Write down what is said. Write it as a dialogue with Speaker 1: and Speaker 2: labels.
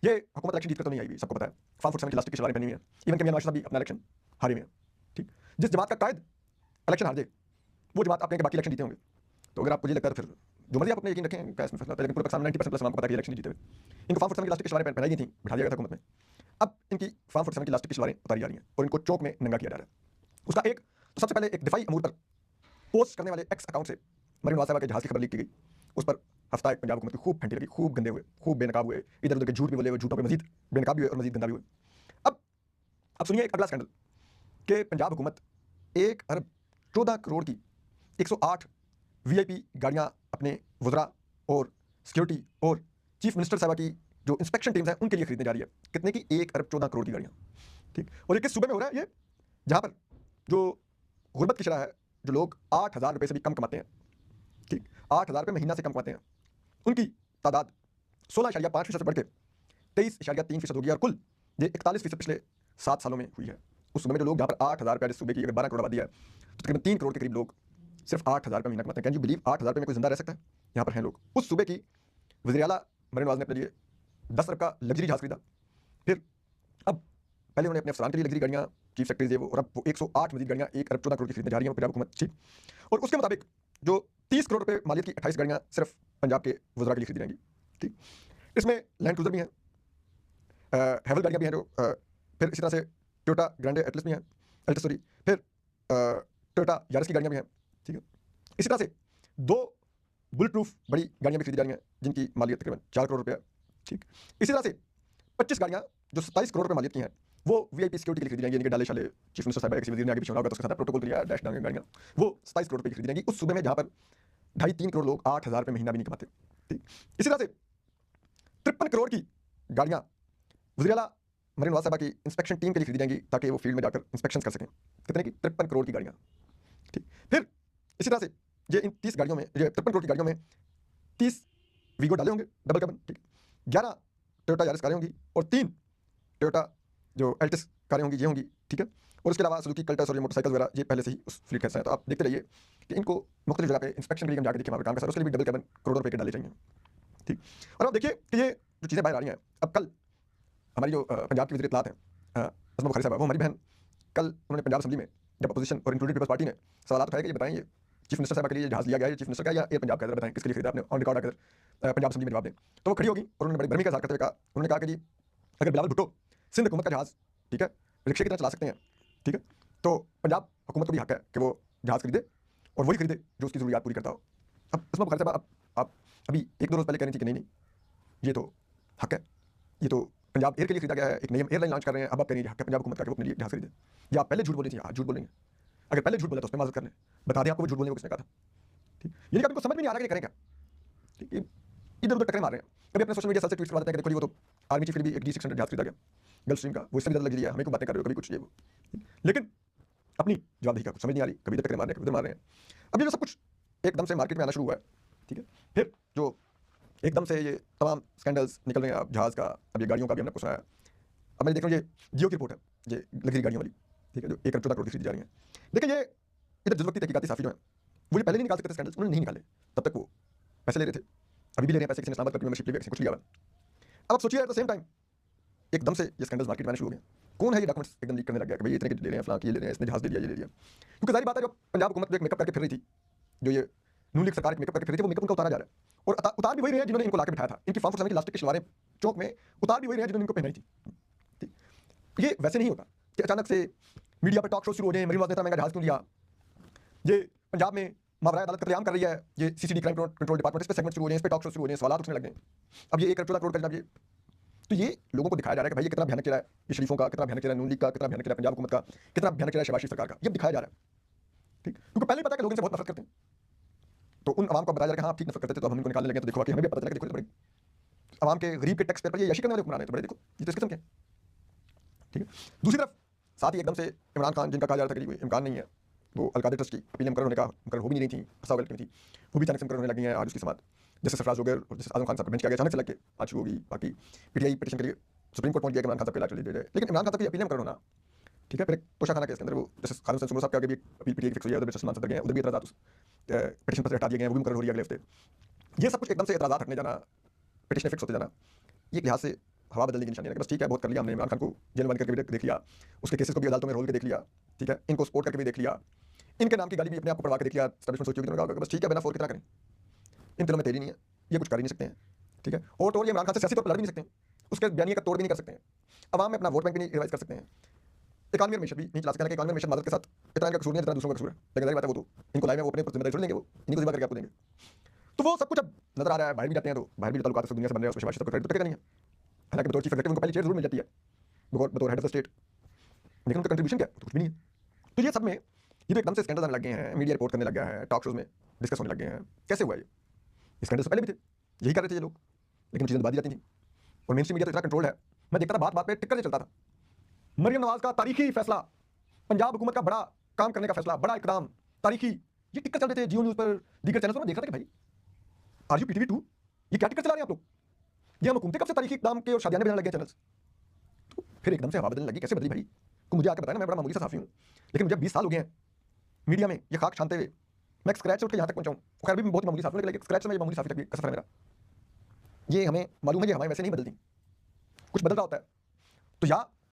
Speaker 1: ये हुकूमत इलेक्शन जीत कर तो नहीं आई हुई, सबको पता है। फार्म 47 की इलास्टिक की शलवारें पहनी हुई हैं। इवन के मियां नवाज शरीफ भी अपना इलेक्शन हारे हुए हैं। ठीक, जिस जमात का कायद इलेक्शन हार जाए वो जमात अपने के बाकी इलेक्शन जीते होंगे। तो अगर आपको ये लगता है तो फिर जो मर्जी आप अपने यकीन रखें क्या इसमें फैसला होता है, लेकिन पूरे पाकिस्तान में 90% प्लस आपको पता है कि इलेक्शन जीते हुए। इनको फार्म 47 की इलास्टिक की शलवारें पहनाई गई थी, बिठा दिया गया था हुकूमत में। अब इनकी फार्म 47 की इलास्टिक की शलवारें उतारी जा रही हैं और इनको चौक में नंगा किया जा रहा है। उसका एक तो सबसे पहले एक दिफाई अमूर पर पोस्ट करने वाले एक्स अकाउंट से मरीम नवाज साहब के जहाज की खबर लीक की गई। उस पर हफ्ता एक पंजाब हुकूमत की खूब फंटी लगी, खूब गंदे हुए, खूब बेनकाब हुए, इधर उधर के झूठ भी बोले हुए, झूठों पे मजीद बेनकाब भी हुए और मजीद गंदा भी हुए। अब सुनिए एक अगला स्कैंडल कि पंजाब हुकूमत 1 अरब 14 करोड़ की 108 वीआईपी गाड़ियां अपने वज़रा और सिक्योरिटी और चीफ मिनिस्टर साहबा की जो इंस्पेक्शन टीम्स हैं उनके लिए खरीदने जा रही है। कितने की? 1 अरब 14 करोड़ की गाड़ियां। ठीक, और ये किस सूबे में हो रहा है? ये जहां पर जो गुर्बत की शरह है, जो लोग 8,000 रुपये से भी कम कमाते हैं, ठीक, 8,000 रुपये महीना से कम कमाते हैं, उनकी तादाद 16.5% से बढ़ के 23.3% होगी और कुल ये 41% पिछले 7 सालों में हुई है। उस सूबे में जो लोग, जहाँ पर 8,000 रुपये, जिस सूबे की अगर 12 करोड़ आबादी है तो तकरीबन 3 करोड़ के करीब लोग सिर्फ 8,000 रुपये महीना कमाते हैं। कैन यू बिलीव 8,000 रुपये में कोई जिंदा रह सकता है? यहाँ पर हैं लोग। उस सूबे की वज़ीर आला मरीम नवाज ने अपने लिए 10 अरब का लग्जरी जहाज खरीदा। फिर अब पहले उन्होंने अपने अफसरान के लिए लग्जरी गाड़ियाँ, चीफ सेक्रेटरीज ये वो, और अब वो 108 मजीद गाड़ियाँ 1 अरब 14 करोड़ की खरीदने जा रही हैं पंजाब हुकूमत। ठीक, और उसके मुताबिक जो 30 करोड़ रुपये मालियत की 28 गाड़ियाँ सिर्फ पंजाब के वज़रा के लिए खरीदी जाएंगी। ठीक, इसमें लैंड क्रूजर भी हैं, हैवल गाड़ियाँ भी हैं, जो फिर इसी तरह से टोयोटा ग्रैंडे एटलस भी हैं, एल्टस सॉरी, फिर टोयोटा यारिस की गाड़ियाँ भी हैं। ठीक है, इसी तरह से 2 बुलेट प्रूफ बड़ी गाड़ियाँ भी खरीदी जा रही हैं जिनकी मालियत तकरीबन 4 करोड़ रुपये है। ठीक, इसी तरह से 25 गाड़ियाँ जो 27 करोड़ रुपये मालियत की हैं वो वीआईपी सिक्योरिटी के लिए खरीदी जाएंगी, यानी कि डाले शाले चीफ मिनिस्टर साहब किसी वजीर ने आगे पीछे होना होगा तो उसके साथ प्रोटोकॉल किया डैश डांगे गाड़ियाँ, वो 27 करोड़ रुपये की खरीदी जाएंगी उस सूबे में जहाँ पर 2.5-3 करोड़ लोग 8,000 रुपये महीना भी नहीं कमाते। ठीक, इसी तरह से 53 करोड़ की गाड़ियाँ वज़ीर आला मरीम नवाज साहबा की इंस्पेक्शन टीम के लिए खरीदी जाएंगी ताकि वो फील्ड में जाकर इंस्पेक्शन कर सकें। कितने की? 53 करोड़ की गाड़ियाँ। ठीक, फिर इसी तरह से ये इन 30 गाड़ियों में, ये 53 करोड़ की गाड़ियों में 30 वीगो डाले होंगे डबल कैबिन। ठीक, 11 टोयोटा यारिस कारें होंगी और 3 टोयोटा जो एल्टिस कारें होंगी, ये होंगी। ठीक है, और उसके अलावा सुजुकी कल्टस और ये मोटरसाइकिल वगैरह ये पहले से ही उस फ्लीट का हिस्सा है। तो आप देखते रहिए कि इनको मुख्तलिफ जगह पे इंस्पेक्शन के लिए हम जाकर देखिए वहाँ पर काम कर, उसके लिए भी डबल कैबिन करोड़ों रुपये के डाले जाएंगे। ठीक, और अब देखिए कि ये जो चीज़ें बाहर आ रही हैं, अब कल हमारी जो पंजाब की वज़ीर इत्तलात हैं असमा बुखारी साहब, वो हमारी बहन, कल उन्होंने पंजाब असेंबली में जब अपोजिशन और इंक्लूडेड पीपल्स पार्टी ने सवाल उठाए कि ये बताएं, ये चीफ मिनिस्टर साहब के लिए जहाज लिया गया है, ये चीफ मिनिस्टर का या एयर पंजाब का, बताएं किसके लिए खरीदा आपने, ऑन रिकॉर्ड आकर पंजाब असेंबली में जवाब दें। तो वो खड़ी होगी और उन्होंने बड़ी गर्मी का इज़हार करते हुए कहा, उन्होंने कहा कि जी अगर बिलावल भुट्टो सिंध हुकूमत का जहाज, ठीक है, रिक्शे की तरह चला सकते हैं, ठीक है, तो पंजाब हुकूमत को भी हक है कि वो जहाज खरीदे और वही खरीदे जो उसकी ज़रूरियात पूरी करता हो। अब असमा बुखारी साहब, आप अभी 1-2 रोज़ पहले कह रही थी कि नहीं नहीं ये तो हक है, ये तो पंजाब एयर के लिए खरीदा गया है, एक नई एयरलाइन लॉन्च कर रहे हैं, अब आप कह रही है पंजाब हुकूमत का कि वो अपने लिए जहाज खरीदे। या आप पहले झूठ बोल रही थी? आज झूठ बोल रही हैं। अगर पहले झूठ बोला तो उस पर माजरत कर लें, बता दें आपको वो झूठ बोलने को किसने कहा था। ठीक, ये आपको समझ में नहीं आ रहा कि करें क्या। ठीक, इधर उधर टकरे मार रहे हैं। कभी अपने सोशल मीडिया से ट्वीट करवा देते हैं कि देखो ये वो तो आर्मी चीफ के लिए भी एक D600 जहाज खरीदा गया गल्फ स्ट्रीम का, वो इससे भी ज़्यादा लग रही है, हमें को बातें कर रहे हो, कभी कुछ ये वो, लेकिन अपनी जवाबदेही का कुछ समझ नहीं आ रही, कभी इधर टकरे मार रहे हैं, कभी उधर मार रहे हैं। अब ये जो सब कुछ एकदम से मार्केट में आना शुरू हुआ है, ठीक है, फिर जो एकदम से ये तमाम स्कैंडल्स निकल रहे हैं, अब जहाज़ का, अब ये गाड़ियों का भी हमने कुछ आया। अब मैं देख रहा हूँ ये जियो की रिपोर्ट है, ये लग्जरी गाड़ियों वाली, ठीक है, जो 1 अरब 14 करोड़ की खरीदी जा रही है। लेकिन ये इधर जुज़वक्ती तहकीकाती साफ़ी जो है वो ये पहले नहीं निकाल सकते थे स्कैंडल्स, उन्होंने नहीं निकाले, तब तक वो पैसे ले रहे थे, अभी भी ले रहे हैं पैसे, किसी ने इस्लामाबाद की मेंबरशिप ली, किसी ने कुछ लिया हुआ। अब आप सोचिए एट द सेम टाइम एकदम से ये स्कैंडल्स मार्केट में आने शुरू हो गए। कौन है ये डॉक्यूमेंट्स एकदम लीक करने लग गया कि भाई इतने के ले रहे हैं, फलां की ये ले रहे हैं, इसने जहाज़ ले लिया, ये ले लिया। क्योंकि जाहिर बात है जो पंजाब हुकूमत एक मेकअप करके फिर रही थी, जो ये नून लीग सरकार मेकअप करके फिर रही थी, वो मेकअप उनका उतारा जा रहा है और उतार भी वही रहे हैं जिन्होंने इनको लाके बिठाया था। इनकी फार्म 47 की इलास्टिक की शलवारें चौक में उतार भी वही रहे हैं जिन्होंने इनको पहनाई थी। ठीक, ये वैसे नहीं होता कि अचानक से मीडिया पर टॉक शो शुरू हो जाए, मरीम नवाज ने इतना महंगा जहाज क्यों लिया, ये पंजाब में मावराए अदालत कत्लेआम कर रही है, ये सीसीडी क्राइम कंट्रोल डिपार्टमेंट, इस पे सेगमेंट शुरू हो जाए, इस पे टॉक शो शुरू हो जाए, सवाल उठने लग गए। अब ये 1 अरब 14 करोड़ का जनाब, ये तो ये लोगों को दिखाया जा रहा है कि भाई ये कितना भयानक चेहरा है, ये शरीफों का कितना भयानक चेहरा है, नून लीग का कितना भयानक चेहरा है, पंजाब हुकूमत का कितना भयानक चेहरा है, शहबाज शरीफ सरकार का, ये दिखाया जा रहा है। ठीक, क्योंकि पहले ही पता है कि लोग इनसे बहुत नफरत करते हैं, तो उन आवाम को बताया जा रहा है कि हाँ आप ठीक नफरत करते थे तो अब हम इनको निकालने लगे, तो देखो कि हमें भी पता चला कि देखो बड़े आवाम के गरीब के टैक्स पेपर पर ये यशी करने वाले हुक्मरान हैं, तो बड़े देखो ये तो इस किस्म के हैं। ठीक है, दूसरी तरफ साथ ही एकदम से इमरान खान, जिनका कहा जा रहा था कि कोई इम्कान नहीं है वो अलकायदा ट्रस्ट की अपीलें मुकर्रर होने का, मुकर्रर हो भी नहीं थी, फंसा हुआ थी, वो भी अचानक से मुकर्रर होने लगी हैं आज उसकी समात, जैसे सरफराज हो गए और जैसे आजम खान साहब बेंच किया गया, अचानक से लग के आज शुरू होगी। बाकी पीटीआई पिटीशन के लिए सुप्रीम कोर्ट पहुंच गया कि इमरान खान साहब के इलाज चली जाए, लेकिन इमरान खान साहब की अपीलें मुकर्रर होना, ठीक है, फिर तोशाखाना केस के अंदर वो जैसे खालिद हसन सुमरो साहब के आगे भी अपील पीटीआई की फिक्स हुई है, उधर भी सलमान सदर गए, उधर भी एतराज़ात उस पिटीशन पर से हटा दिए गए हैं, वो भी मुकर्रर हो रही है अगले हफ्ते। ये सब कुछ एकदम से एतराज़ात हटने जाना, पिटीशन फिक्स होते जाना, ये एक लिहाज से हवा बदलने की निशानी है कि बस ठीक है बहुत कर लिया हमने, इमरान खान को जेल बंद करके भी देख लिया, उसके केसेस को भी अदालतों में रोल के देख लिया, ठीक है, इनको सपोर्ट करके भी देख लिया, इनके नाम की गाली भी अपने आप को पढ़वा के देख लिया, एस्टैब्लिशमेंट सोची होगी तो उन्होंने कहा बस ठीक है बिना फोर कितना करें, इन तीनों में तेरी नहीं है, ये कुछ कर ही नहीं सकते हैं, ठीक है। और तो और ये इमरान खान से सियासी तौर पर लड़ भी नहीं सकते हैं, उसके बयानिए का तोड़ भी नहीं कर सकते हैं, अवाम में अपना वोट बैंक भी नहीं रिवाइज कर सकते हैं, इकानवी में भी नहीं चला सकते हैं कि इकानवी में मदद के साथ इतना इनका कसूर नहीं है जितना दूसरों का कसूर है, लेकिन जाहिर बात है वो तो इनको लाइव में वो अपने ऊपर जिम्मेदारी छोड़ देंगे, वो इन्हीं को जिम्मा करके आपको देंगे। तो वो सब कुछ अब नजर आ रहा है, बाहर भी जाते हैं तो बाहर भी जो ताल्लुकात दुनिया से बन रहे हैं उसमें शहबाज शरीफ को क्रेडिट तो कटेगा नहीं है, हालांकि बतौर चीफ एग्जीक्यूटिव उनको पहली चेयर जरूर मिल जाती है बतौर हेड ऑफ द स्टेट, लेकिन उनका कंट्रीब्यूशन क्या है तो कुछ भी नहीं है। तो ये सब में ये तो एकदम से स्कैंडल आने लग गए हैं, मीडिया रिपोर्ट करने लग गया है, टॉक शोज में डिस्कस होने लग गए हैं, कैसे हुआ ये स्कैंडल से पहले भी थे, यही कर रहे थे ये लोग, लेकिन चीज़ें दबा दी जाती थी और मेन स्ट्रीम मीडिया तो इतना कंट्रोल है, मैं देखता था बात बात पे टिक करके चलता था, मरियम नवाज का तारीखी फैसला, पंजाब हुकूमत का बड़ा काम करने का फैसला, बड़ा इकदाम तारीखी, ये टिक्कर चल रहे थे जियो न्यूज़ पर, दीगर चैनल पर। मैं देख रहा था कि भाई आर यू पीटीवी 2, ये क्या टिक्कर चला रहे हैं आप लोग, ये हम हुकूमतें कब से तारीखी इकदाम के और शादियां बनाने लग गए चैनल्स। तो फिर एकदम से हवा बदलने लगी, कैसे बदली भाई, तो मुझे आके बताया ना, मैं बड़ा मामूली सा साफी हूँ, लेकिन मुझे 20 साल हो गए हैं मीडिया में ये खाक छानते हुए, मैं स्क्रैच से उठ के यहाँ तक पहुँचाऊँ, खैर भी बहुत मामूली साफी हूँ, लेकिन स्क्रैच से मैं मामूली साफी तक भी का सफर है मेरा, ये हमें मालूम है, ये हवाएं वैसे नहीं बदलती, कुछ बदल रहा होता है। तो या